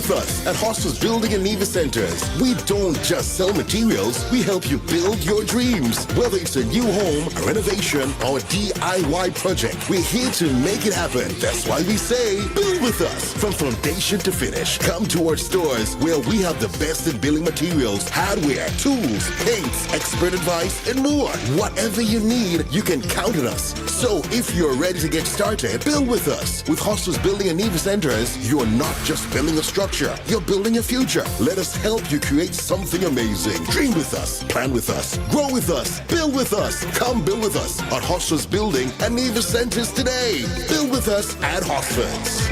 with us at Hostel's Building and Neva Centers. We don't just sell materials, we help you build your dreams. Whether it's a new home, a renovation, or a DIY project, we're here to make it happen. That's why we say, build with us. From foundation to finish, come to our stores where we have the best in building materials, hardware, tools, paints, expert advice, and more. Whatever you need, you can count on us. So if you're ready to get started, build with us. With Hostel's Building and Neva Centers, you're not just building a structure, you're building a future. Let us help you create something amazing. Dream with us, plan with us, grow with us, build with us. Come build with us at Hostel's Building and Neva Centers today. Build with us at Hosford's.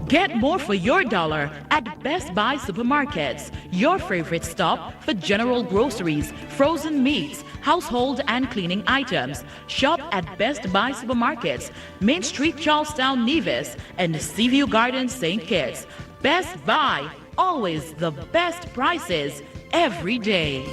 Get more for your dollar at Best Buy Supermarkets, your favorite stop for general groceries, frozen meats, household and cleaning items. Shop at Best Buy Supermarkets, Main Street, Charlestown, Nevis, and Seaview Gardens, St. Kitts. Best Buy, always the best prices every day.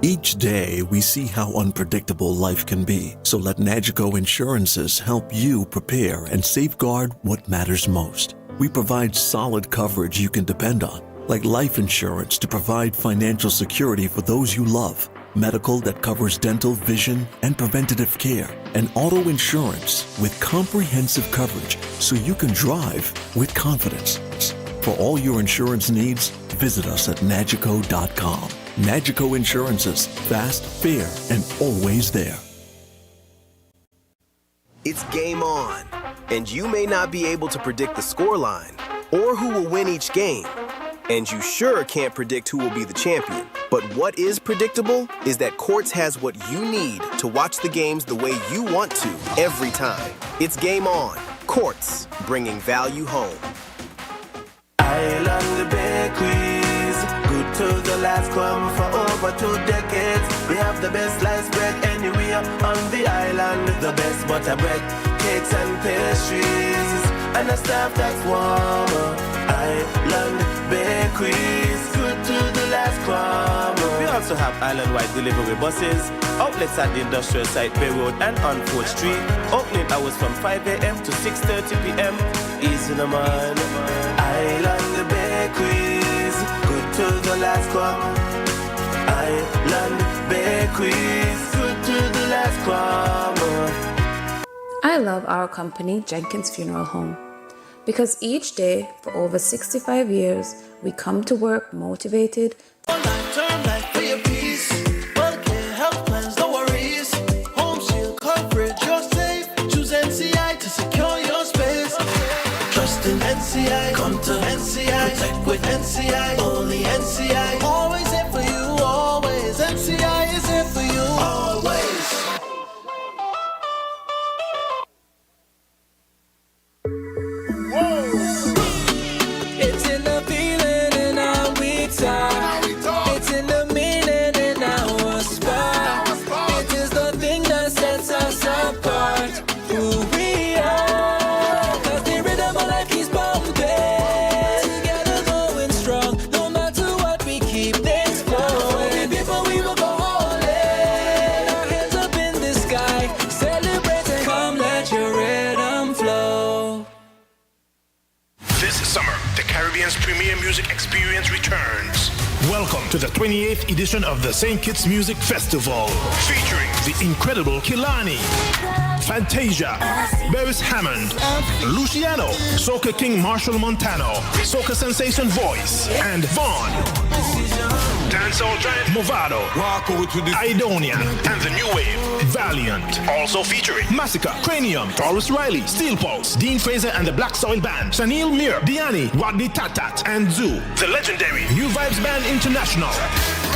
Each day, we see how unpredictable life can be. So let Nagico Insurances help you prepare and safeguard what matters most. We provide solid coverage you can depend on, like life insurance to provide financial security for those you love, medical that covers dental, vision, and preventative care, and auto insurance with comprehensive coverage so you can drive with confidence. For all your insurance needs, visit us at Nagico.com. Nagico Insurances, fast, fair, and always there. It's game on, and you may not be able to predict the scoreline or who will win each game, and you sure can't predict who will be the champion. But what is predictable is that Quartz has what you need to watch the games the way you want to every time. It's game on. Quartz, bringing value home. Island Bakeries, good to the last, come for over 2 decades. We have the best sliced bread anywhere on the island, the best butter bread, cakes and pastries, and a staff that's warmer. Island Bakeries, good to the last crumb. We also have island-wide delivery buses, outlets at the industrial site Bay Road and on 4th Street, opening hours from 5 a.m. to 6:30 p.m. Easy no man. Island Bakeries, good to the last crumb. Island Bakeries, good to the last crumb. I love our company, Jenkins Funeral Home, because each day for over 65 years, we come to work motivated. Turn life for your peace. Well-care, health plans, no worries. Home shield coverage, you're safe. Choose NCI to secure your space. Trust in NCI, come to NCI. Protect with NCI, only NCI. Always here for you, always. NCI is here for you, always. It's in the feeling in our we talk. It's in the meaning in our spot. It is the thing that sets us apart. Who we are. Cause the rhythm of life keeps bumping. Together going strong. No matter what, we keep things flowing. Before we will go all in. Our hands up in the sky. Celebrating. Come let your rhythm flow. This summer, the Caribbean's premier music experience returns. Welcome to the 28th edition of the St. Kitts Music Festival, featuring the incredible Kilani, Fantasia, Beres Hammond, Luciano, Soca King Marshall Montano, Soca Sensation Voice, and Vaughn. Dancehall giant Movado, Idonian, and the new wave, Valiant. Also featuring Massacre, Cranium, Taurus Riley, Steel Pulse, Dean Fraser and the Black Soil Band, Shanil Mir, Diani, Rodney Tatat, and Zoo. The legendary New Vibes Band International,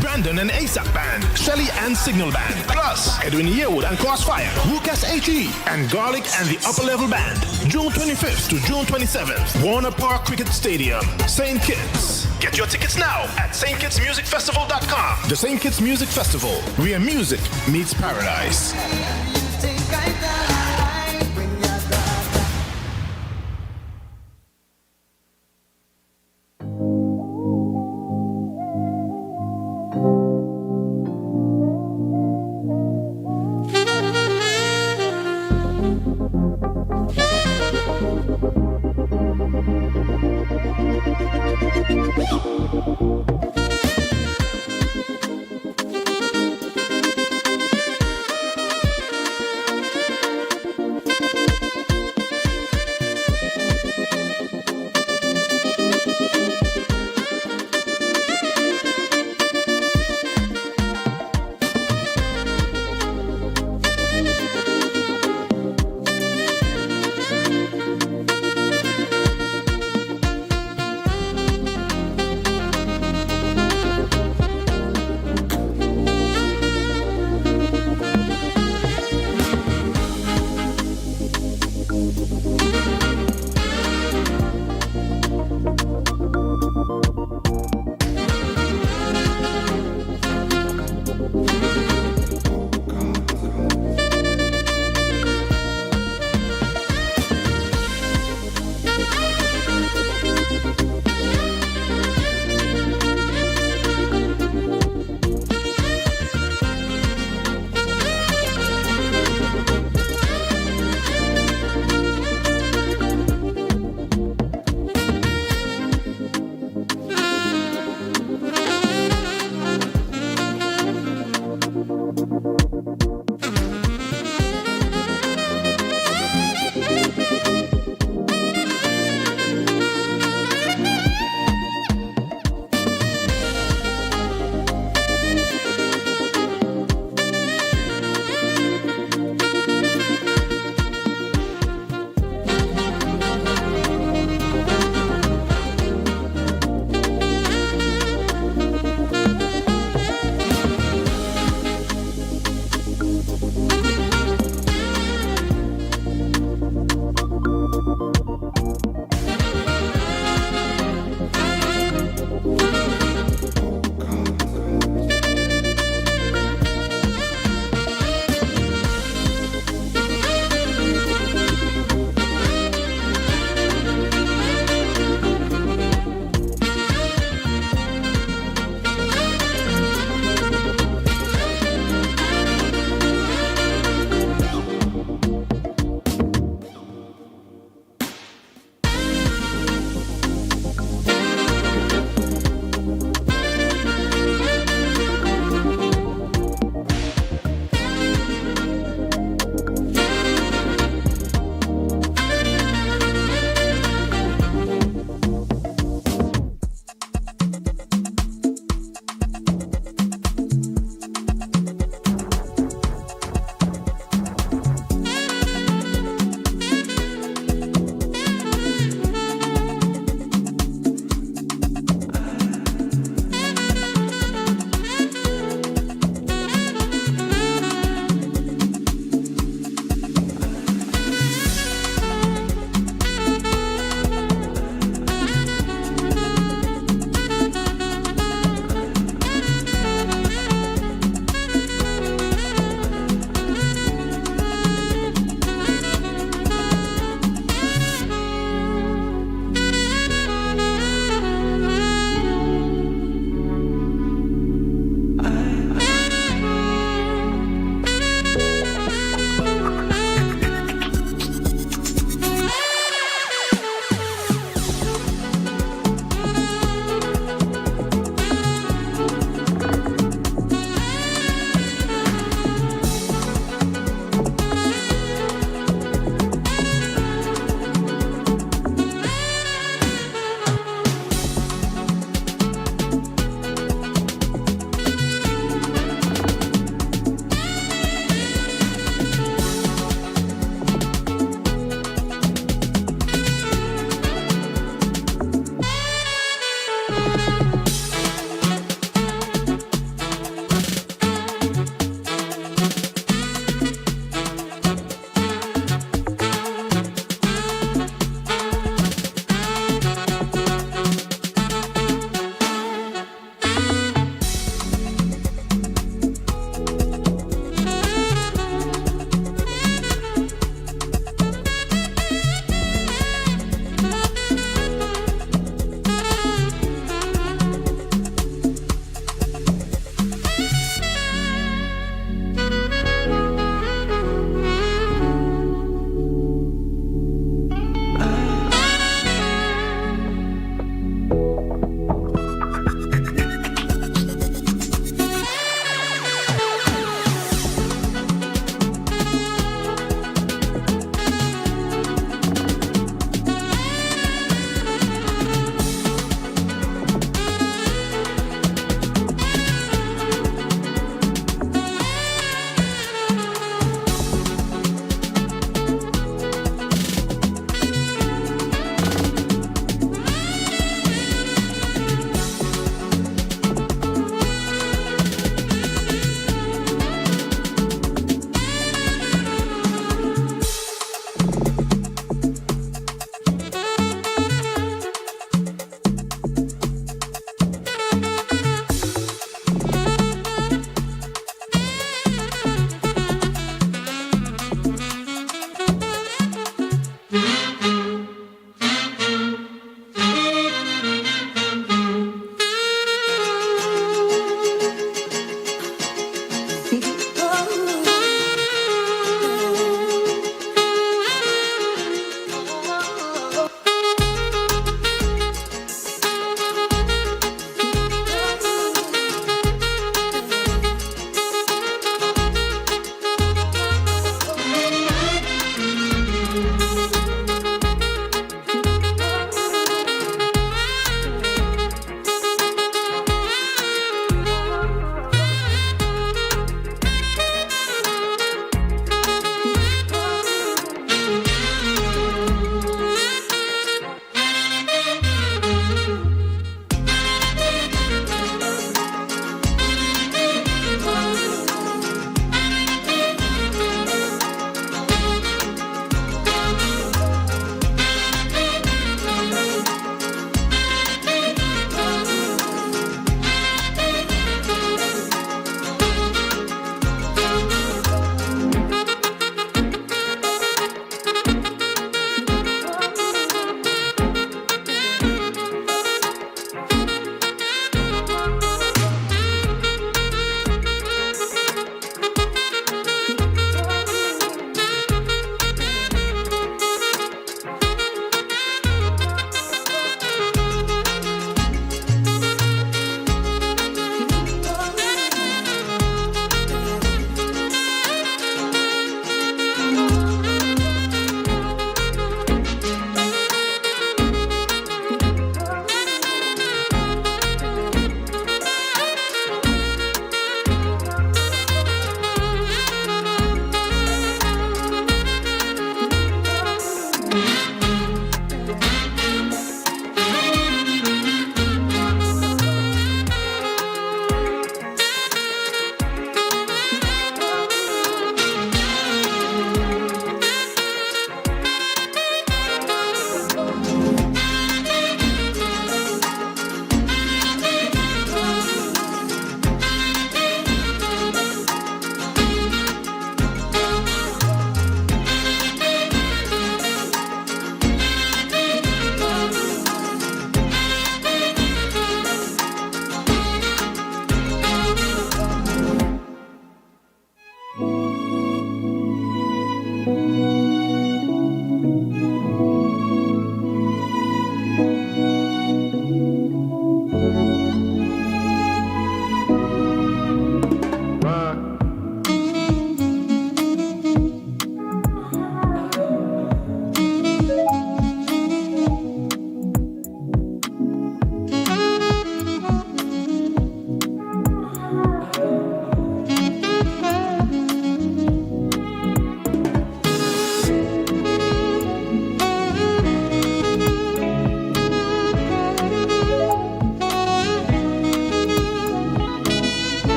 Brandon and ASAP Band, Shelly and Signal Band, plus Edwin Yearwood and Crossfire, Lucas H.E., and Garlic and the Upper Level Band. June 25th to June 27th, Warner Park Cricket Stadium, St. Kitts. Get your tickets now at stkittsmusicfestival.com. The St. Kitts Music Festival, where music meets paradise.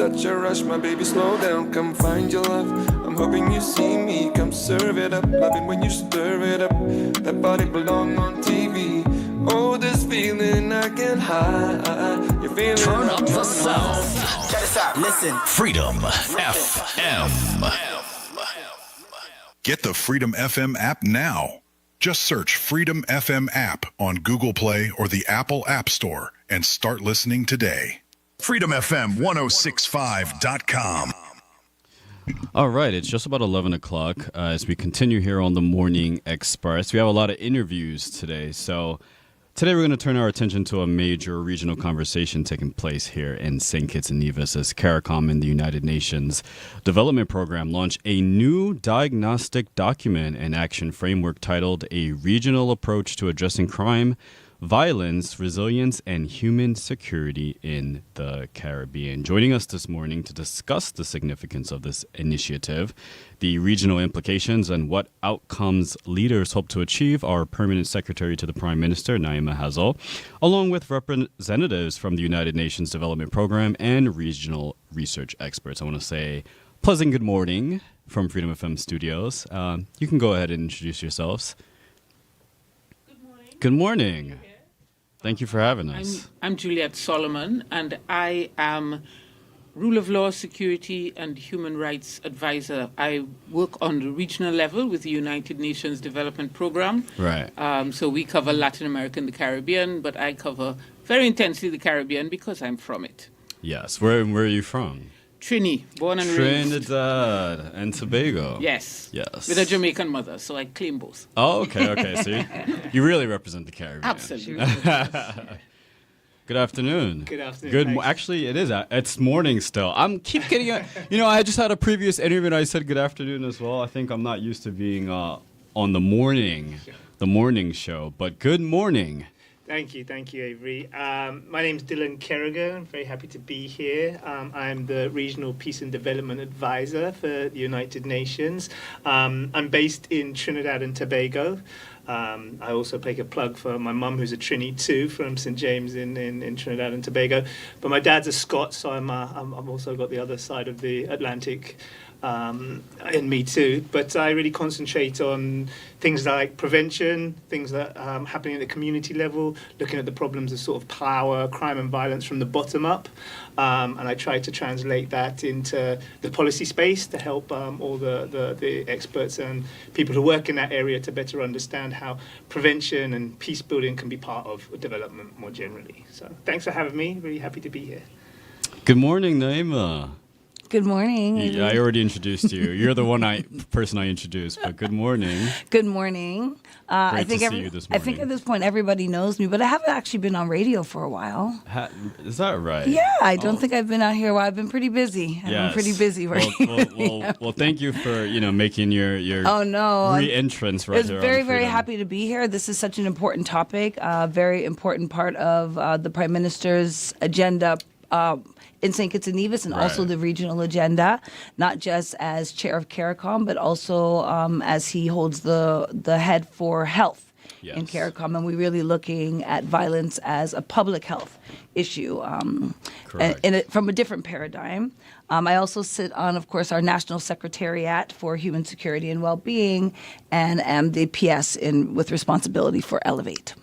such a rush, my baby, slow down, come find your love. I'm hoping you see me, come serve it up. Loving when you stir it up, that body belong on TV. Oh, this feeling I can't hide. You're feeling Turn up the sound. Check this out. Listen. Freedom FM. Get the Freedom FM app now. Just search Freedom FM app on Google Play or the Apple App Store and start listening today. FreedomFM1065.com. All right, it's just about 11 o'clock as we continue here on the Morning Express. We have a lot of interviews today, so today we're going to turn our attention to a major regional conversation taking place here in St. Kitts and Nevis as CARICOM and the United Nations Development Program launch a new diagnostic document and action framework titled A Regional Approach to Addressing Crime, Violence, Resilience, and Human Security in the Caribbean. Joining us this morning to discuss the significance of this initiative, the regional implications, and what outcomes leaders hope to achieve, our Permanent Secretary to the Prime Minister, Naima Hazel, along with representatives from the United Nations Development Program and regional research experts. I want to say pleasant good morning from Freedom FM Studios. You can go ahead and introduce yourselves. Good morning. Thank you for having us. I'm Juliet Solomon, and I am Rule of Law, Security, and Human Rights Advisor. I work on the regional level with the United Nations Development Program. Right. So we cover Latin America and the Caribbean, but I cover very intensely the Caribbean because I'm from it. Yes. Where are you from? Trini, born and raised. Trinidad and Tobago. Yes. Yes. With a Jamaican mother, so I claim both. Oh, okay. So you really represent the Caribbean. Absolutely. Good afternoon. Good afternoon. Actually, it is. It's morning still. Keep getting it. I just had a previous interview and I said good afternoon as well. I think I'm not used to being on the morning show, but good morning. Thank you, Avery. My name's Dylan Kerrigan. I'm very happy to be here. I'm the Regional Peace and Development Advisor for the United Nations. I'm based in Trinidad and Tobago. I also make a plug for my mum, who's a Trini too, from St. James in Trinidad and Tobago. But my dad's a Scot, so I'm also got the other side of the Atlantic in me too. But I really concentrate on things like prevention, things that are happening at the community level, looking at the problems of sort of power, crime and violence from the bottom up. And I try to translate that into the policy space to help all the experts and people who work in that area to better understand how prevention and peace building can be part of development more generally. So thanks for having me. Really happy to be here. Good morning, Naima. Good morning. Yeah, I already introduced you. You're the person I introduced, but good morning. Good morning. I think see you this morning. I think at this point everybody knows me, but I haven't actually been on radio for a while. Is that right? Yeah, I don't think I've been out here a while. I've been pretty busy. I've been pretty busy right Well, thank you for making your re-entrance right here. I was very happy to be here. This is such an important topic, a very important part of the Prime Minister's agenda in St. Kitts and Nevis and also the regional agenda, not just as chair of CARICOM, but also as he holds the head for health in CARICOM. And we're really looking at violence as a public health issue from a different paradigm. I also sit on, of course, our National Secretariat for Human Security and Well-Being and am the PS with responsibility for Elevate.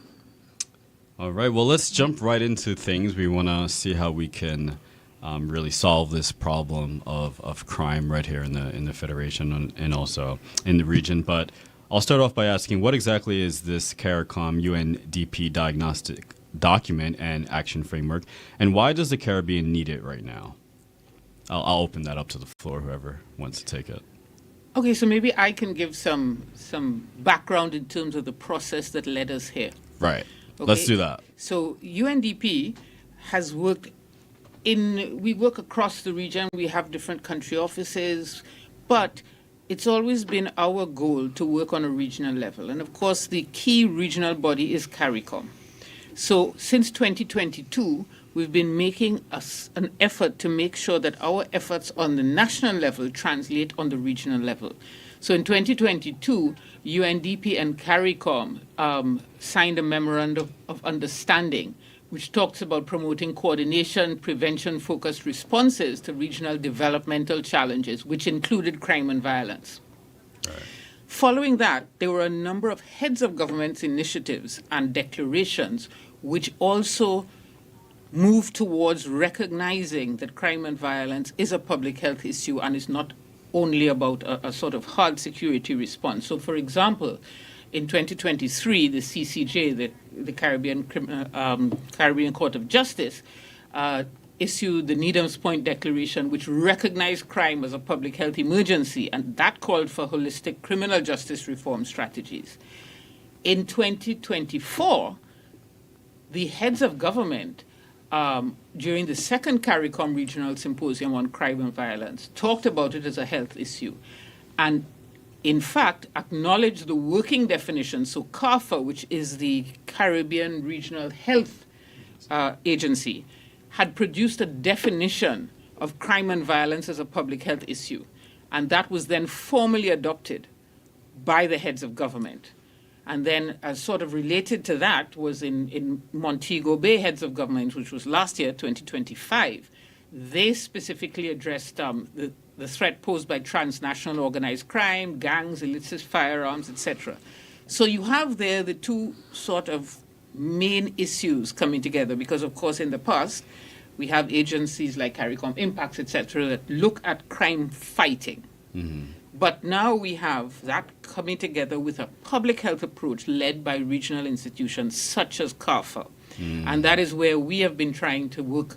All right. Well, let's jump right into things. We want to see how we can really solve this problem of crime right here in the Federation and also in the region. But I'll start off by asking, what exactly is this CARICOM UNDP diagnostic document and action framework, and why does the Caribbean need it right now? I'll open that up to the floor, whoever wants to take it. Okay, so maybe I can give some background in terms of the process that led us here. Right. Okay. Let's do that. So UNDP has we work across the region. We have different country offices, but it's always been our goal to work on a regional level. And of course, the key regional body is CARICOM. So since 2022, we've been making an effort to make sure that our efforts on the national level translate on the regional level. So in 2022, UNDP and CARICOM signed a memorandum of understanding which talks about promoting coordination, prevention-focused responses to regional developmental challenges, which included crime and violence. Following that, there were a number of heads of government initiatives and declarations which also moved towards recognizing that crime and violence is a public health issue and is not only about a sort of hard security response. So, for example, in 2023, the CCJ, the Caribbean Court of Justice, issued the Needham's Point Declaration, which recognized crime as a public health emergency, and that called for holistic criminal justice reform strategies. In 2024, the heads of government, during the second CARICOM Regional Symposium on Crime and Violence, talked about it as a health issue, and in fact, acknowledged the working definition. So CARPHA, which is the Caribbean Regional Health Agency, had produced a definition of crime and violence as a public health issue. And that was then formally adopted by the heads of government. And then, as sort of related to that, was in Montego Bay heads of government, which was last year, 2025. They specifically addressed the threat posed by transnational organized crime, gangs, illicit firearms, etc. So you have there the two sort of main issues coming together, because, of course, in the past, we have agencies like CARICOM Impacts, etc., that look at crime fighting. Mm-hmm. But now we have that coming together with a public health approach led by regional institutions such as CARPHA. Mm. And that is where we have been trying to work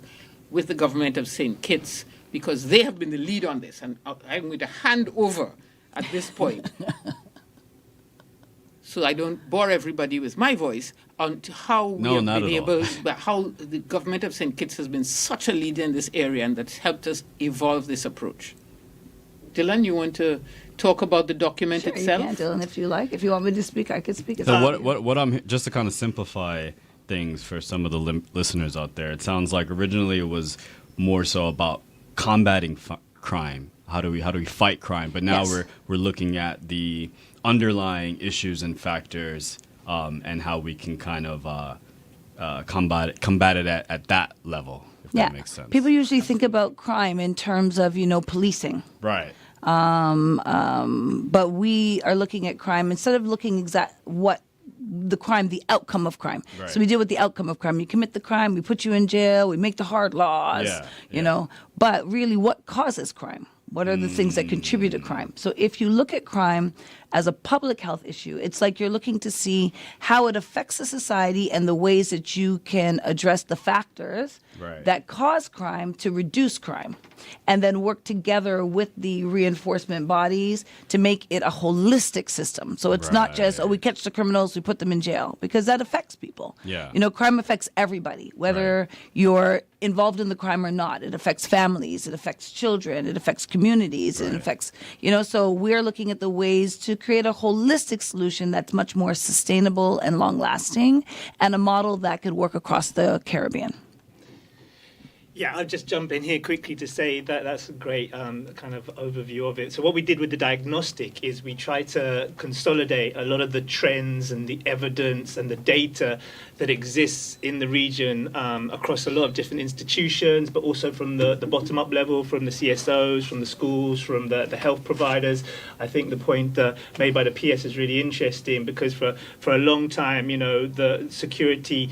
with the government of St. Kitts, because they have been the lead on this. And I'm going to hand over at this point, so I don't bore everybody with my voice, on to how we have been able, but how the government of St. Kitts has been such a leader in this area, and that's helped us evolve this approach. Dylan, you want to talk about the document itself? You can, Dylan, if you like. If you want me to speak, I can speak. So what I'm, just to kind of simplify things for some of the listeners out there, it sounds like originally it was more so about combating crime. How do we fight crime? But now we're looking at the underlying issues and factors, and how we can kind of combat it at that level. If that makes sense. People usually think about crime in terms of policing. Right. But we are looking at crime instead of looking what the crime, the outcome of crime. Right. So we deal with the outcome of crime. You commit the crime, we put you in jail, we make the hard laws, you know. But really, what causes crime? What are the things that contribute to crime? So if you look at crime as a public health issue, it's like you're looking to see how it affects the society and the ways that you can address the factors that cause crime to reduce crime, and then work together with the reinforcement bodies to make it a holistic system. So it's not just, we catch the criminals, we put them in jail, because that affects people. Yeah. Crime affects everybody, whether you're involved in the crime or not. It affects families, it affects children, it affects communities, it affects, so we're looking at the ways to create a holistic solution that's much more sustainable and long-lasting, and a model that could work across the Caribbean. Yeah, I'll just jump in here quickly to say that that's a great kind of overview of it. So what we did with the diagnostic is we tried to consolidate a lot of the trends and the evidence and the data that exists in the region across a lot of different institutions, but also from the bottom-up level, from the CSOs, from the schools, from the health providers. I think the point made by the PS is really interesting, because for a long time, the security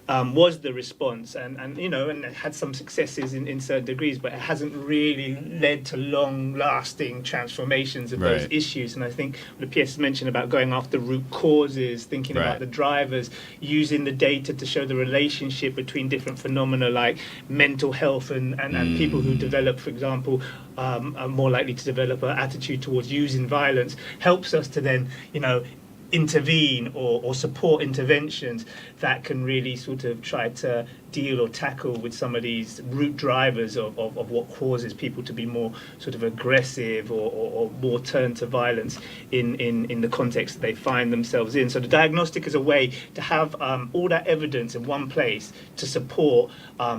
was the response, and it had some successes in certain degrees, but it hasn't really led to long-lasting transformations of those issues. And I think the PS mentioned about going after root causes, thinking about the drivers, using the data to show the relationship between different phenomena like mental health and people who develop, for example, are more likely to develop an attitude towards using violence, helps us to then, intervene or support interventions that can really sort of try to deal or tackle with some of these root drivers of what causes people to be more sort of aggressive or more turn to violence in the context that they find themselves in. So the diagnostic is a way to have all that evidence in one place to support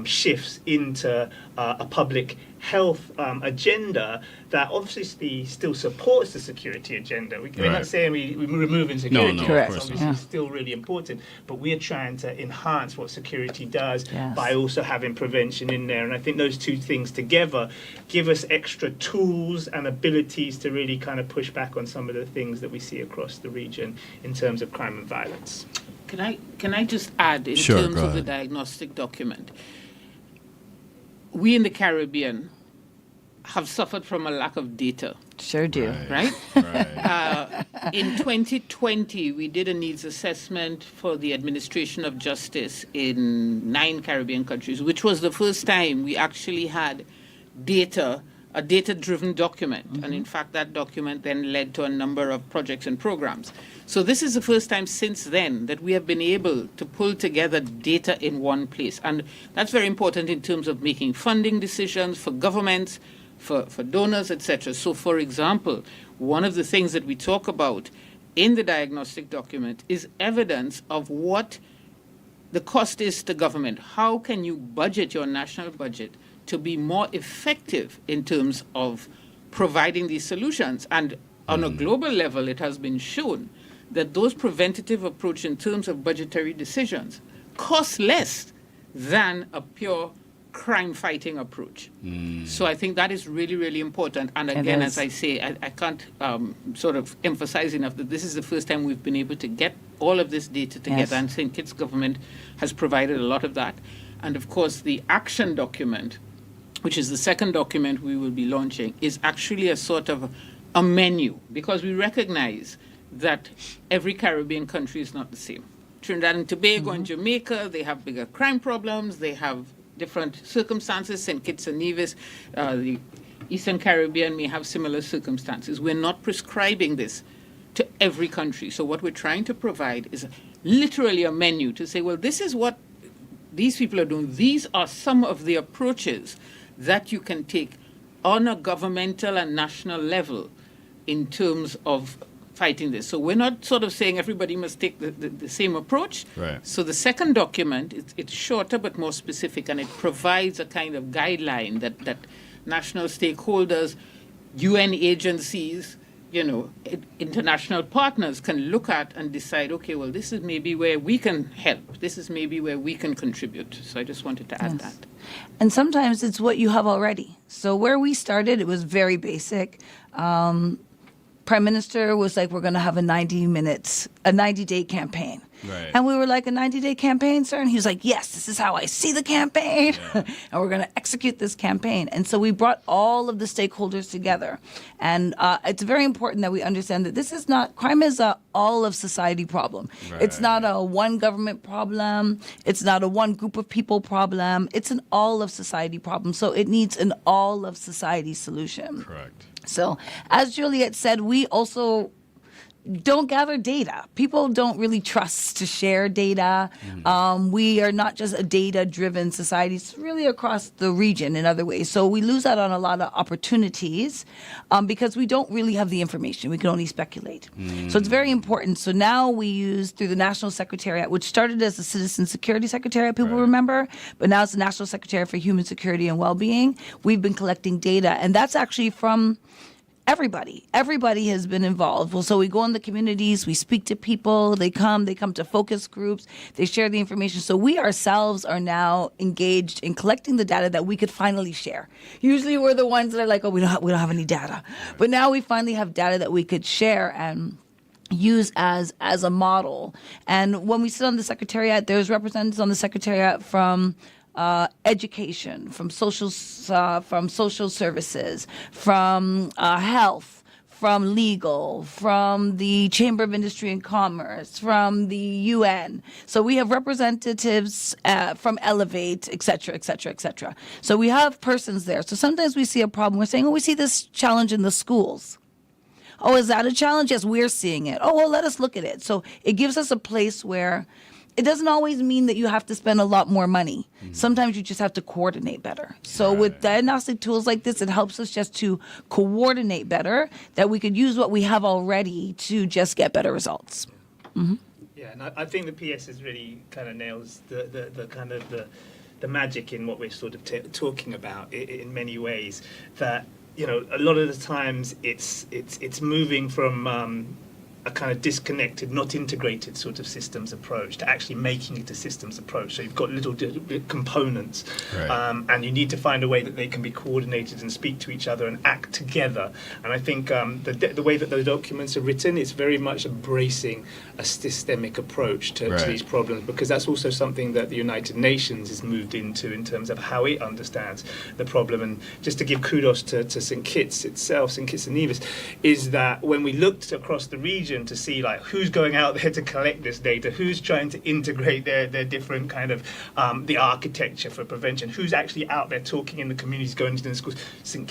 shifts into a public health agenda that obviously still supports the security agenda. We're not saying we're removing security. Correct. It's obviously still really important, but we're trying to enhance what security does by also having prevention in there. And I think those two things together give us extra tools and abilities to really kind of push back on some of the things that we see across the region in terms of crime and violence. Can I just add in terms of the diagnostic document? We in the Caribbean have suffered from a lack of data. Sure do. Right? In 2020, we did a needs assessment for the administration of justice in 9 Caribbean countries, which was the first time we actually had data, a data-driven document. And in fact, that document then led to a number of projects and programs. So this is the first time since then that we have been able to pull together data in one place. And that's very important in terms of making funding decisions for governments, for donors, etc. So, for example, one of the things that we talk about in the diagnostic document is evidence of what the cost is to government. How can you budget your national budget to be more effective in terms of providing these solutions? And on a global level, it has been shown that those preventative approach in terms of budgetary decisions cost less than a pure crime-fighting approach. So I think that is really, really important. And again, as I say, I can't sort of emphasize enough that this is the first time we've been able to get all of this data together, and St. Kitts government has provided a lot of that. And of course, the action document, which is the second document we will be launching, is actually a sort of a menu, because we recognize that every Caribbean country is not the same. Trinidad and Tobago and Jamaica, they have bigger crime problems, they have different circumstances. St. Kitts and Nevis, the Eastern Caribbean may have similar circumstances. We're not prescribing this to every country. So what we're trying to provide is literally a menu to say, well, this is what these people are doing. These are some of the approaches that you can take on a governmental and national level in terms of fighting this. So we're not sort of saying everybody must take the same approach. Right. So the second document, it's shorter but more specific, and it provides a kind of guideline that national stakeholders, UN agencies, international partners can look at and decide, okay, well, this is maybe where we can help. This is maybe where we can contribute. So I just wanted to add that. And sometimes it's what you have already. So where we started, it was very basic. Prime Minister was like, we're going to have a 90-day campaign. Right. And we were like, a 90-day campaign, sir? And he was like, yes, this is how I see the campaign. And we're going to execute this campaign. And so we brought all of the stakeholders together. And it's very important that we understand that this is not, crime is a all of society problem. Right. It's not a one government problem. It's not a one group of people problem. It's an all of society problem. So it needs an all of society solution. Correct. So, as Juliet said, we also don't gather data. People don't really trust to share data. We are not just a data-driven society. It's really across the region in other ways. So we lose out on a lot of opportunities because we don't really have the information. We can only speculate. So it's very important. So now we use, through the National Secretariat, which started as the Citizen Security Secretariat, people remember, but now it's the National Secretariat for Human Security and Wellbeing. We've been collecting data, and that's actually from everybody. Everybody has been involved. Well, so we go in the communities, we speak to people, they come to focus groups, they share the information. So we ourselves are now engaged in collecting the data that we could finally share. Usually we're the ones that are like, oh, we don't have any data. But now we finally have data that we could share and use as a model. And when we sit on the Secretariat, there's representatives on the Secretariat from education, from social services, from health, from legal, from the Chamber of Industry and Commerce, from the UN. So we have representatives from Elevate, et cetera, et cetera, et cetera. So we have persons there. So sometimes we see a problem. We're saying, oh, we see this challenge in the schools. Oh, is that a challenge? Yes, we're seeing it. Oh, well, let us look at it. So it gives us a place where it doesn't always mean that you have to spend a lot more money. Sometimes you just have to coordinate better. So with diagnostic tools like this, it helps us just to coordinate better, that we could use what we have already to just get better results. Yeah, and I think the PSS really kind of nails the kind of the magic in what we're sort of talking about in many ways. That, you know, a lot of the times it's moving from a kind of disconnected, not integrated sort of systems approach to actually making it a systems approach. So you've got little components, and you need to find a way that they can be coordinated and speak to each other and act together. And I think the way that those documents are written is very much embracing a systemic approach to these problems, because that's also something that the United Nations has moved into in terms of how it understands the problem. And just to give kudos to St. Kitts itself, St. Kitts and Nevis, is that when we looked across the region to see like who's going out there to collect this data, who's trying to integrate their different kind of the architecture for prevention, who's actually out there talking in the communities, going to the schools. St.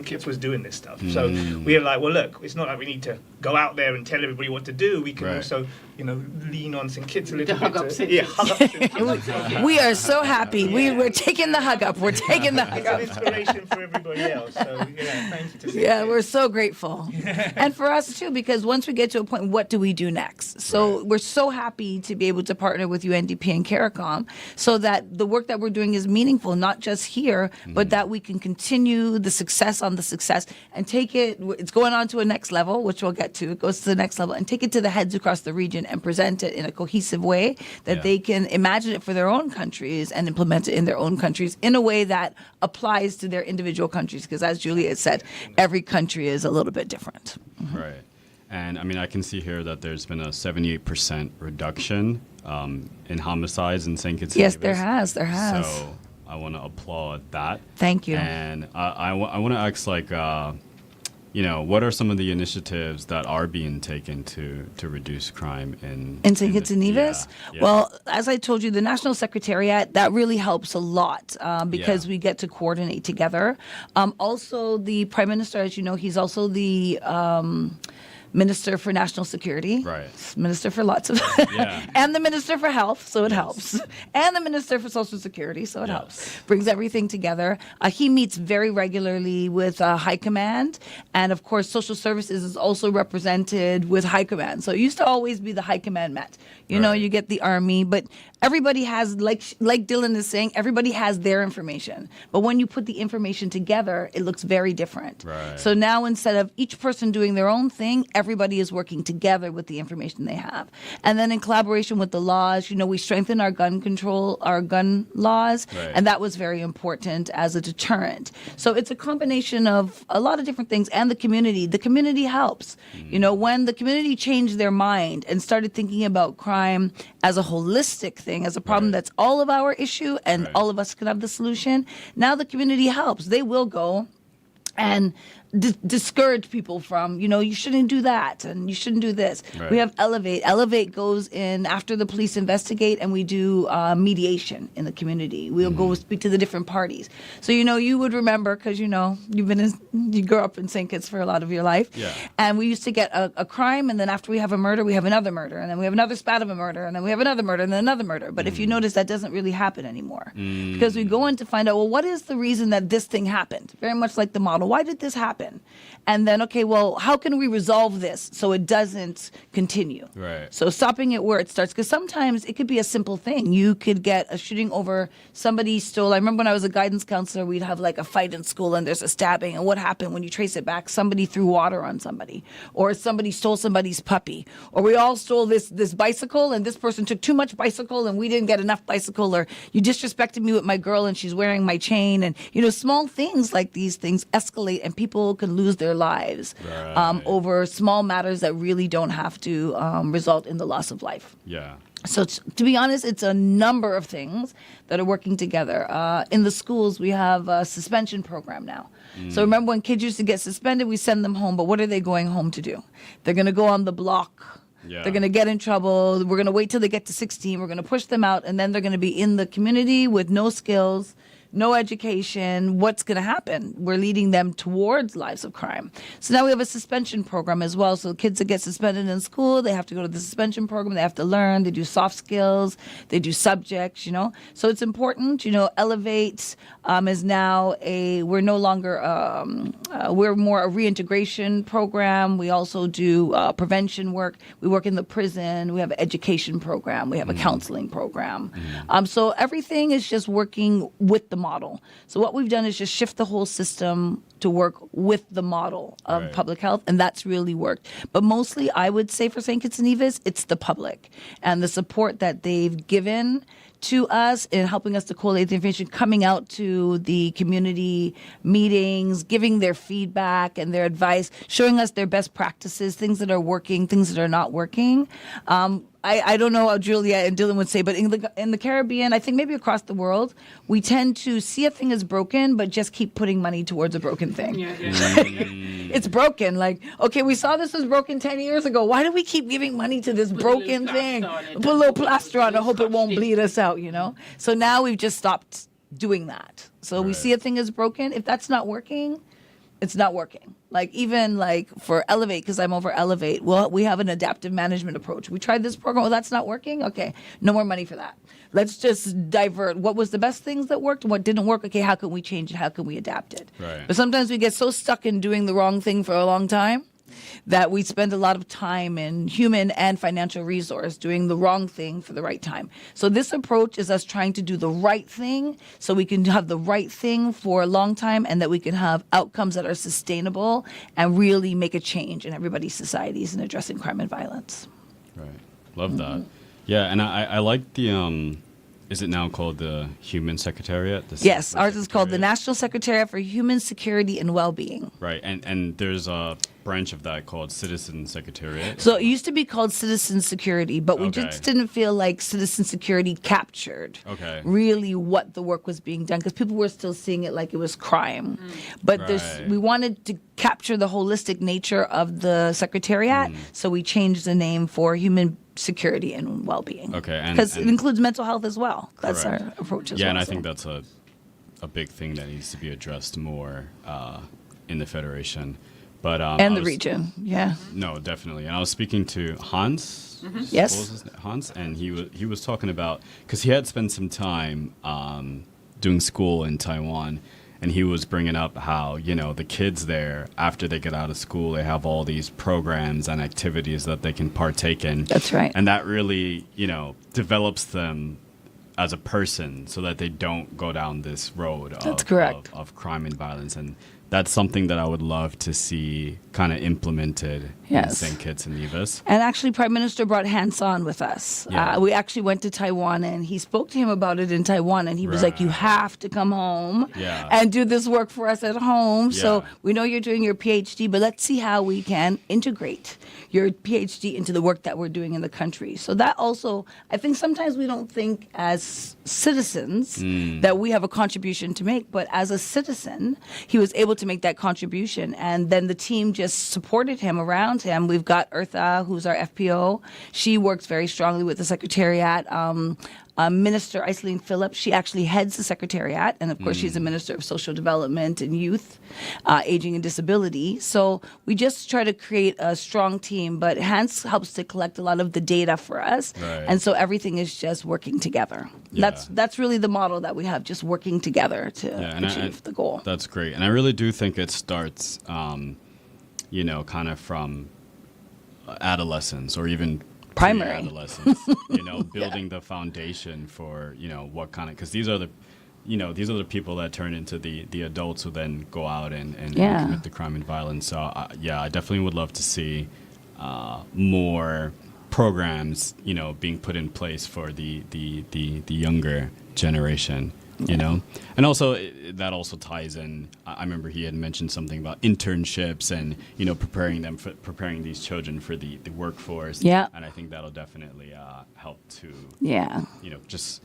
Kitts was doing this stuff. So we are like, well, look, it's not like we need to go out there and tell everybody what to do. We can also, you know, lean on St. Kitts a little bit. Hug up St. Kitts. We are so happy. We're taking the hug up. We're taking the hug up. It's an inspiration for everybody else. So, yeah, thank you to St. Yeah, we're so grateful. And for us too, because once we get to a point, what do we do next? So we're so happy to be able to partner with UNDP and CARICOM so that the work that we're doing is meaningful, not just here, but that we can continue the success on the success and take it. It's going on to a next level, which we'll get to. It goes to the next level and take it to the heads across the region and present it in a cohesive way that they can imagine it for their own countries and implement it in their own countries in a way that applies to their individual countries. Because as Juliet said, every country is a little bit different. Right. And I mean, I can see here that there's been a 78% reduction in homicides in St. Kitts and Yes, Nevis. there has. So I want to applaud that. Thank you. And I want to ask, like, you know, what are some of the initiatives that are being taken to reduce crime in St. Kitts and Nevis? Yeah. Well, as I told you, the National Secretariat, that really helps a lot because we get to coordinate together. Also, the Prime Minister, as you know, he's also the Minister for National Security, Minister for lots of, and the Minister for Health, so it helps, and the Minister for Social Security, so it helps. Brings everything together. He meets very regularly with High Command, and of course, Social Services is also represented with High Command. So it used to always be the High Command met. You know, you get the Army, but everybody has, like Dylan is saying, everybody has their information. But when you put the information together, it looks very different. So now instead of each person doing their own thing, everybody is working together with the information they have. And then in collaboration with the laws, you know, we strengthen our gun control, our gun laws, and that was very important as a deterrent. So it's a combination of a lot of different things, and the community. The community helps. You know, when the community changed their mind and started thinking about crime as a holistic thing, as a problem that's all of our issue and all of us can have the solution, now the community helps. They will go and discourage people from, you know, you shouldn't do that and you shouldn't do this. We have Elevate. Elevate goes in after the police investigate, and we do mediation in the community. We'll go speak to the different parties. So, you know, you would remember, because, you know, you grew up in St. Kitts for a lot of your life. And we used to get a crime, and then after we have a murder, we have another murder, and then we have another spat of a murder, and then we have another murder, and then another murder. But if you notice, that doesn't really happen anymore. Because we go in to find out, well, what is the reason that this thing happened? Very much like the model. Why did this happen? And then, okay, well, how can we resolve this so it doesn't continue? So stopping it where it starts, because sometimes it could be a simple thing. You could get a shooting over somebody stole. I remember when I was a guidance counselor, we'd have like a fight in school and there's a stabbing. And what happened when you trace it back? Somebody threw water on somebody, or somebody stole somebody's puppy, or we all stole this bicycle and this person took too much bicycle and we didn't get enough bicycle, or you disrespected me with my girl and she's wearing my chain. And, you know, small things like these things escalate and people can lose their lives over small matters that really don't have to result in the loss of life. So to be honest, it's a number of things that are working together. In the schools, we have a suspension program now. So remember when kids used to get suspended, we send them home. But what are they going home to do? They're going to go on the block. They're going to get in trouble. We're going to wait till they get to 16. We're going to push them out. And then they're going to be in the community with no skills, no education, what's going to happen? We're leading them towards lives of crime. So now we have a suspension program as well. So kids that get suspended in school, they have to go to the suspension program. They have to learn. They do soft skills. They do subjects, So it's important, Elevate is now we're no longer, we're more a reintegration program. We also do prevention work. We work in the prison. We have an education program. We have a counseling program. So everything is just working with the model. So what we've done is just shift the whole system to work with the model of public health, and that's really worked. But mostly, I would say for St. Kitts and Nevis, it's the public and the support that they've given to us in helping us to collate the information, coming out to the community meetings, giving their feedback and their advice, showing us their best practices, things that are working, things that are not working. I don't know how Julia and Dylan would say, but in the Caribbean, I think maybe across the world, we tend to see a thing as broken, but just keep putting money towards a broken thing. It's broken. Like, okay, we saw this was broken 10 years ago. Why do we keep giving money to this broken thing? Put a little plaster on it, hope it won't bleed us out, So now we've just stopped doing that. So we see a thing as broken. If that's not working, it's not working. Even for Elevate, because I'm over Elevate, well, we have an adaptive management approach. We tried this program. Well, that's not working. Okay, no more money for that. Let's just divert. What was the best things that worked? What didn't work? Okay, how can we change it? How can we adapt it? Right. But sometimes we get so stuck in doing the wrong thing for a long time that we spend a lot of time and human and financial resource doing the wrong thing for the right time. So this approach is us trying to do the right thing so we can have the right thing for a long time and that we can have outcomes that are sustainable and really make a change in everybody's societies in addressing crime and violence. Right. Love that. Yeah, and I like the is it now called the Human Secretariat? Yes, ours is called the National Secretariat for Human Security and Well-Being. Right, and there's a branch of that called Citizen Secretariat. So it used to be called Citizen Security, but we just didn't feel like Citizen Security captured really what the work was being done, because people were still seeing it like it was crime. But we wanted to capture the holistic nature of the Secretariat, so we changed the name for Human Security and Well-Being. Okay, because it includes mental health as well. That's our approach as well. Yeah, and I think that's a big thing that needs to be addressed more in the Federation. But and the region, yeah. No, definitely. And I was speaking to Hans. Yes. What was his name? Hans, and he was talking about, because he had spent some time doing school in Taiwan, and he was bringing up how the kids there, after they get out of school, they have all these programs and activities that they can partake in. That's right. And that really develops them as a person, so that they don't go down this road of crime and violence. And that's something that I would love to see kind of implemented in St. Kitts and Nevis. And actually, Prime Minister brought Hans on with us. Yeah. We actually went to Taiwan, and he spoke to him about it in Taiwan, and he was like, you have to come home and do this work for us at home. Yeah. So we know you're doing your PhD, but let's see how we can integrate your PhD into the work that we're doing in the country. So that also, I think sometimes we don't think as citizens that we have a contribution to make, but as a citizen, he was able to make that contribution. And then the team just supported him around him. We've got Eartha, who's our FPO. She works very strongly with the Secretariat. Minister Iselene Phillips, she actually heads the Secretariat, and of course she's a Minister of Social Development and Youth, Aging and Disability. So we just try to create a strong team, but Hans helps to collect a lot of the data for us, and so everything is just working together. Yeah. That's really the model that we have, just working together to achieve the goal. That's great, and I really do think it starts, kind of from adolescence or even primary adolescence, building the foundation for, what kind of, because these are the people that turn into the adults who then go out and commit the crime and violence. So I definitely would love to see more programs, being put in place for the younger generation. And also that also ties in. I remember he had mentioned something about internships and preparing these children for the workforce. Yeah, and I think that'll definitely help to just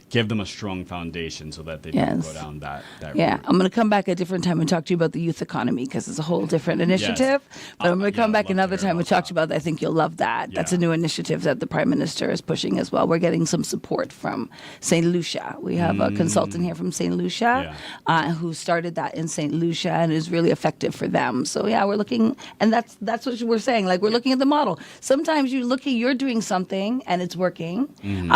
give them a strong foundation so that they Yes. don't go down that Yeah, route. I'm going to come back a different time and talk to you about the youth economy because it's a whole different initiative. But I'm going to come back another time and talk to you about that. I think you'll love that. That's a new initiative that the Prime Minister is pushing as well. We're getting some support from St. Lucia. We have a consultant here from St. Lucia who started that in St. Lucia and is really effective for them. So yeah, we're looking, and that's what we're saying. Like we're looking at the model. Sometimes you're doing something and it's working,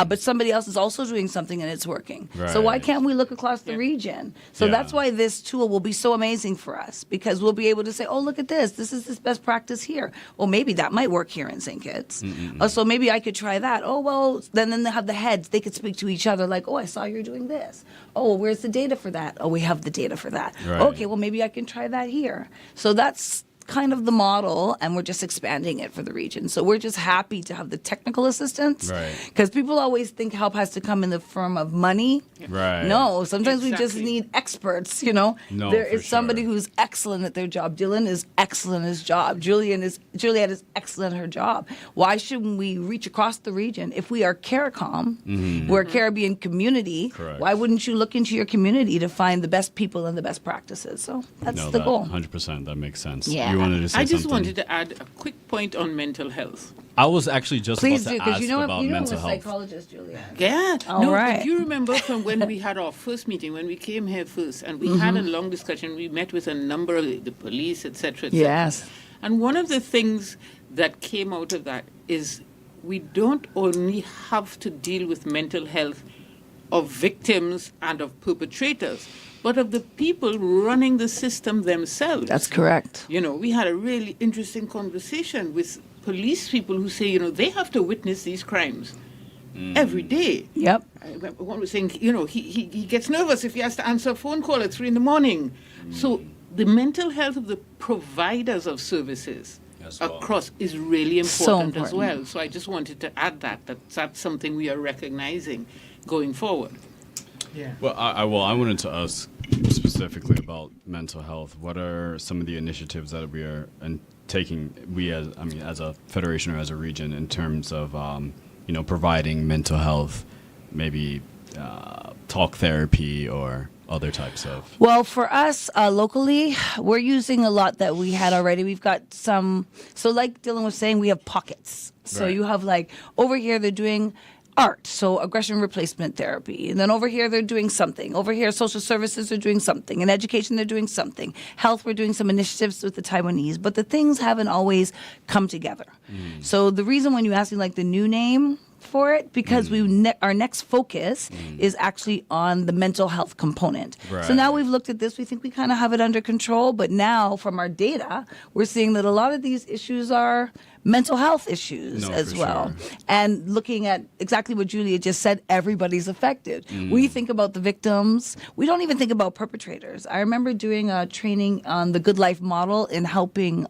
but somebody else is also doing something and it's working. So why can't we look across the region? So that's why this tool will be so amazing for us because we'll be able to say, oh, look at this. This is this best practice here. Well, maybe that might work here in St. Kitts. So maybe I could try that. Oh, well, then they have the heads. They could speak to each other like, oh, I saw you're doing this. Oh, well, where's the data for that? Oh, we have the data for that. Right. Okay, well, maybe I can try that here. So that's kind of the model, and we're just expanding it for the region. So we're just happy to have the technical assistance because people always think help has to come in the form of money. Right. No, sometimes we just need experts, No, there is somebody who's excellent at their job. Dylan is excellent at his job. Juliet is excellent at her job. Why shouldn't we reach across the region? If we are CARICOM, we're a Caribbean community, why wouldn't you look into your community to find the best people and the best practices? So that's the goal. 100%. That makes sense. Yeah. You wanted to say I just something? wanted to add a quick point on mental health. I was actually just Please about do, to because ask you know about I'm mental a health. psychologist, Julia. Yeah. All no, right. but you remember from when we had our first meeting, when we came here first, and we had a long discussion. We met with a number of the police, etc. Yes. And one of the things that came out of that is we don't only have to deal with mental health of victims and of perpetrators, but of the people running the system themselves. That's correct. We had a really interesting conversation with police people who say, they have to witness these crimes every day. Yep. One was saying, he gets nervous if he has to answer a phone call at 3 a.m. So the mental health of the providers of services across is really important, as well. So I just wanted to add that's something we are recognizing going forward. Yeah. Well, I wanted to ask specifically about mental health. What are some of the initiatives that we are taking? As a federation or as a region, in terms of providing mental health, maybe talk therapy or other types of. Well, for us locally, we're using a lot that we had already. We've got some. So, like Dylan was saying, we have pockets. So you have over here they're doing art, so aggression replacement therapy. And then over here, they're doing something. Over here, social services are doing something. In education, they're doing something. Health, we're doing some initiatives with the Taiwanese. But the things haven't always come together. So the reason when you ask me the new name for it, because our next focus is actually on the mental health component. So now we've looked at this, we think we kind of have it under control, but now from our data, we're seeing that a lot of these issues are mental health issues as well. Sure. And looking at exactly what Julia just said, everybody's affected. We think about the victims. We don't even think about perpetrators. I remember doing a training on the Good Life model in helping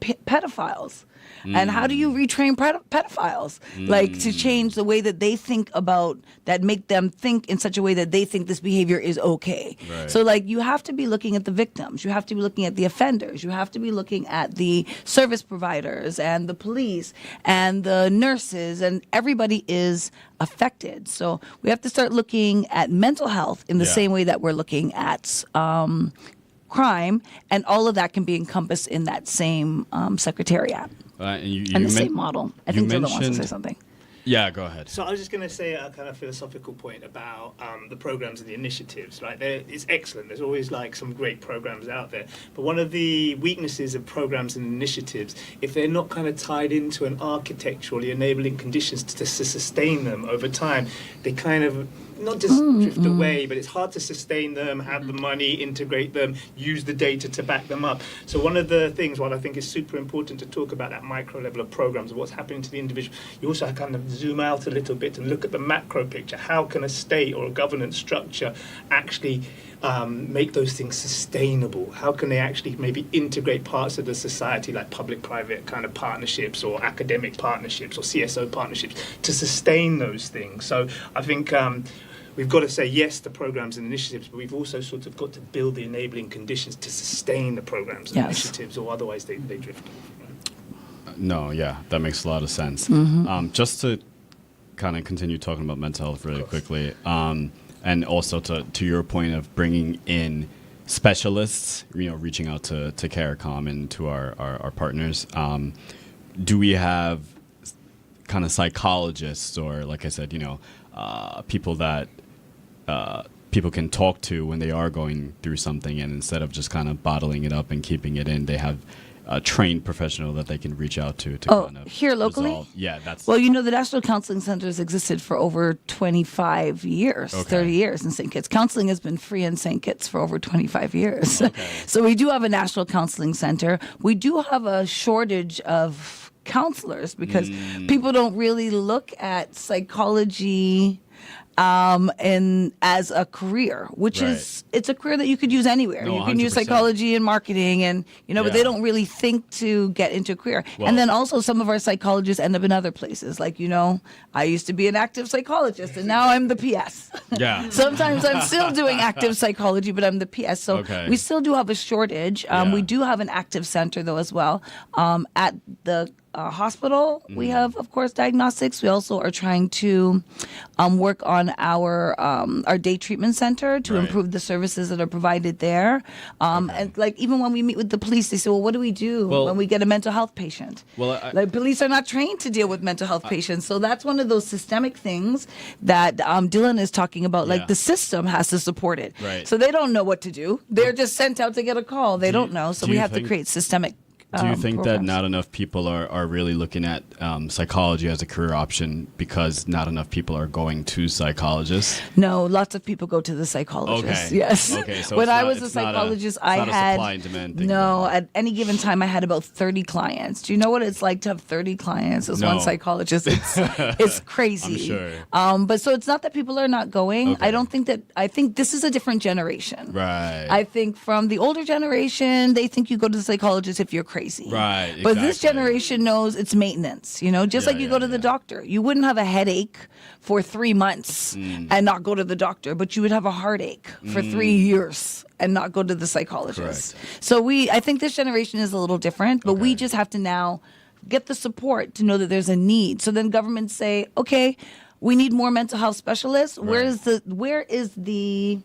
pedophiles. And how do you retrain pedophiles? To change the way that they think about, that make them think in such a way that they think this behavior is okay. So you have to be looking at the victims. You have to be looking at the offenders. You have to be looking at the service providers and the police and the nurses, and everybody is affected. So we have to start looking at mental health in the same way that we're looking at crime, and all of that can be encompassed in that same secretariat. And the same model. I think Dylan wants to say something. Yeah, go ahead. So I was just going to say a kind of philosophical point about the programs and the initiatives. It's excellent. There's always some great programs out there. But one of the weaknesses of programs and initiatives, if they're not kind of tied into an architecturally enabling conditions to sustain them over time, they kind of not just drift away, but it's hard to sustain them, have the money, integrate them, use the data to back them up. So one of the things, what I think is super important to talk about that micro level of programs, what's happening to the individual, you also have to kind of zoom out a little bit and look at the macro picture. How can a state or a governance structure actually make those things sustainable? How can they actually maybe integrate parts of the society like public-private kind of partnerships or academic partnerships or CSO partnerships to sustain those things? So I think we've got to say yes to programs and initiatives, but we've also sort of got to build the enabling conditions to sustain the programs and initiatives, or otherwise they drift off. No, yeah, that makes a lot of sense. Just to kind of continue talking about mental health really quickly, and also to your point of bringing in specialists, reaching out to CARICOM and to our partners. Do we have kind of psychologists, or like I said, people that people can talk to when they are going through something, and instead of just kind of bottling it up and keeping it in, they have a trained professional that they can reach out to kind of here locally? resolve. Yeah, that's... Well, the National Counseling Centers existed for over 25 years, 30 years in St. Kitts. Counseling has been free in St. Kitts for over 25 years. Okay. So we do have a National Counseling Center. We do have a shortage of counselors because people don't really look at psychology and as a career, which is, it's a career that you could use anywhere. No, you can use 100%. psychology and marketing and, but they don't really think to get into a career. Well- and then also some of our psychologists end up in other places. Like, I used to be an active psychologist and now I'm the PS. Yeah. Sometimes I'm still doing active psychology, but I'm the PS. So we still do have a shortage. We do have an active center though as well. At the hospital, we have, of course, diagnostics. We also are trying to work on our day treatment center to improve the services that are provided there. And like even when we meet with the police, they say, "Well, what do we do when we get a mental health patient?" Well, like police are not trained to deal with mental health patients, so that's one of those systemic things that Dylan is talking about. Like the system has to support it, Right. so they don't know what to do. They're just sent out to get a call. They don't know, so do we you have to think- create systemic. Do you think that programs. not enough people are really looking at psychology as a career option because not enough people are going to psychologists? No, lots of people go to the psychologist. Okay. Yes. Okay, so when it's I not- was a it's not a- psychologist, it's I not a had supply and demand thing no. At any given time, I had about 30 clients. Do you know what it's like to have 30 clients as one No. psychologist? It's crazy. I'm sure. But so it's not that people are not going. I don't think that. I think this is a different generation. Right. I think from the older generation, they think you go to the psychologist if you're crazy. Right, But this exactly. generation knows it's maintenance. Just like you go to the doctor. You wouldn't have a headache for 3 months and not go to the doctor, but you would have a heartache for 3 years and not go to the psychologist. So I think this generation is a little different, but we just have to now get the support to know that there's a need. So then governments say, okay, we need more mental health specialists. Where is the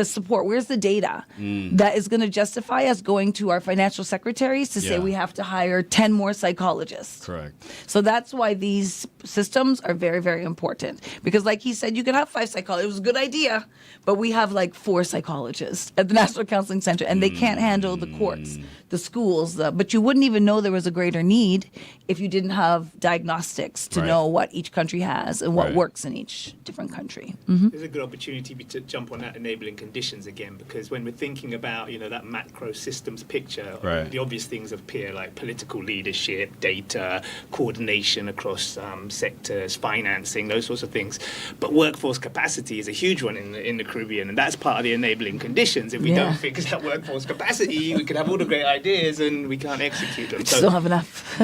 support? Where's the data that is going to justify us going to our financial secretaries to say we have to hire 10 more psychologists? Correct. So that's why these systems are very, very important. Because like he said, you could have 5 psychologists. It was a good idea, but we have like 4 psychologists at the National Counseling Center, and they can't handle the courts, the schools. But you wouldn't even know there was a greater need if you didn't have diagnostics to know what each country has and what works in each different country. There's a good opportunity to jump on that enabling conditions again, because when we're thinking about that macro systems picture, the obvious things appear like political leadership, data, coordination across sectors, financing, those sorts of things. But workforce capacity is a huge one in the Caribbean, and that's part of the enabling conditions. If we don't fix that workforce capacity, we can have all the great ideas and we can't execute them. We just don't have enough.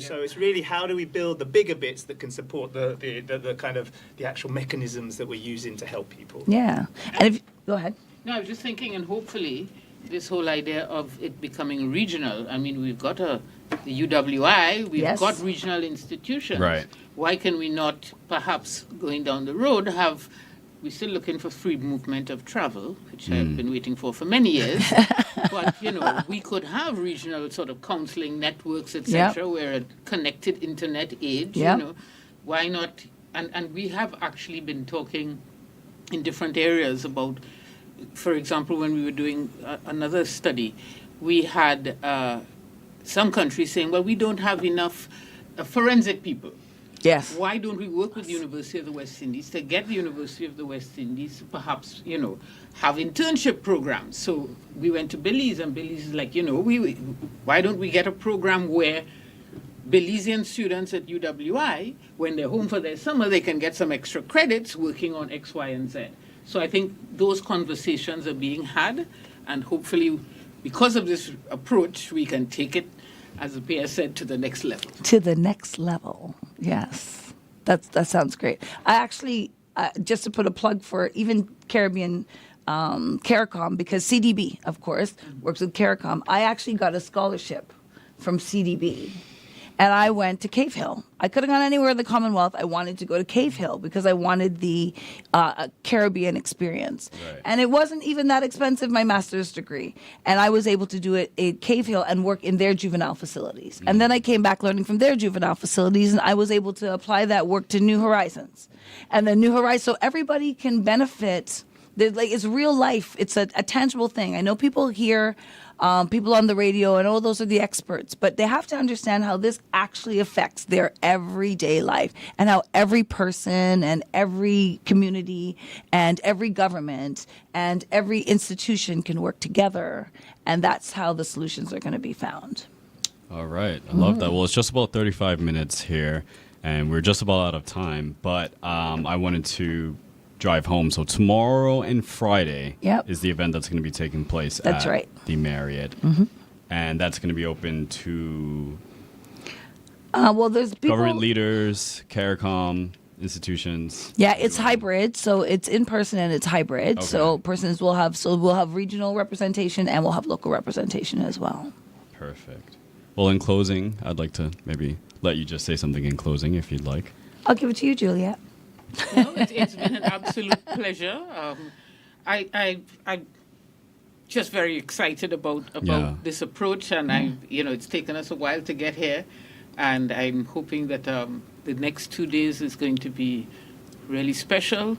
So it's really how do we build the bigger bits that can support the kind of the actual mechanisms that we're using to help people. Yeah. And go ahead. No, I was just thinking, and hopefully this whole idea of it becoming regional. I mean, we've got the UWI, we've got regional institutions. Right. Why can we not, perhaps going down the road, we're still looking for free movement of travel, which I've been waiting for many years. But, we could have regional sort of counseling networks, etc. We're a connected internet age, Why not? And we have actually been talking in different areas about, for example, when we were doing another study, we had some countries saying, well, we don't have enough forensic people. Yes. Why don't we work with the University of the West Indies to get the University of the West Indies, perhaps, have internship programs? So we went to Belize, and Belize is like, why don't we get a program where Belizean students at UWI, when they're home for their summer, they can get some extra credits working on X, Y, and Z. So I think those conversations are being had, and hopefully, because of this approach, we can take it, as the PS said, to the next level. To the next level, yes. That sounds great. I actually, just to put a plug for even Caribbean CARICOM, because CDB, of course, works with CARICOM. I actually got a scholarship from CDB. And I went to Cave Hill. I could have gone anywhere in the Commonwealth. I wanted to go to Cave Hill because I wanted the Caribbean experience. Right. And it wasn't even that expensive, my master's degree. And I was able to do it at Cave Hill and work in their juvenile facilities. And then I came back learning from their juvenile facilities, and I was able to apply that work to New Horizons. And then New Horizons, so everybody can benefit. It's real life. It's a tangible thing. I know people here, people on the radio, and all those are the experts, but they have to understand how this actually affects their everyday life and how every person and every community and every government and every institution can work together. And that's how the solutions are going to be found. All right. I love that. Well, it's just about 35 minutes here, and we're just about out of time, but I wanted to drive home. So tomorrow and Friday is the event that's going to be taking place at the Marriott. And that's going to be open to there's people, government leaders, CARICOM, institutions. Yeah, it's hybrid. So it's in person and it's hybrid. Okay. So we'll have regional representation and we'll have local representation as well. Perfect. Well, in closing, I'd like to maybe let you just say something in closing if you'd like. I'll give it to you, Juliet. No, it's been an absolute pleasure. I'm just very excited about this approach, and it's taken us a while to get here, and I'm hoping that the next 2 days is going to be really special,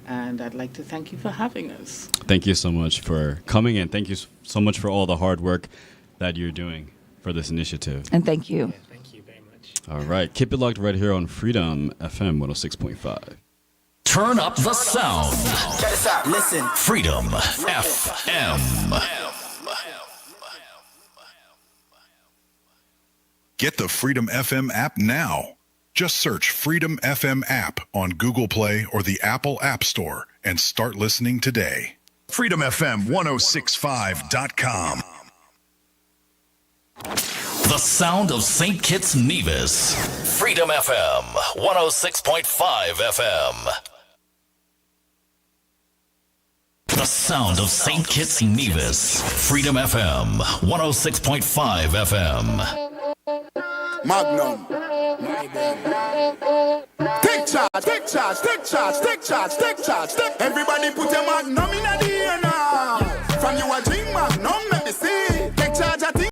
and I'd like to thank you for having us. Thank you so much for coming, and thank you so much for all the hard work that you're doing for this initiative. And thank you. All right. Keep it locked right here on Freedom FM 106.5. Turn up the sound. Check this out. Listen. Freedom FM. Get the Freedom FM app now. Just search Freedom FM app on Google Play or the Apple App Store and start listening today. FreedomFM1065.com. The sound of St. Kitts Nevis. Freedom FM 106.5 FM. The sound of St. Kitts Nevis. Freedom FM 106.5 FM. Magnum. Take charge, take charge, take charge, take charge, take charge. Everybody put a magnum in the air now. From you a drink magnum, let me see. Take charge, I think.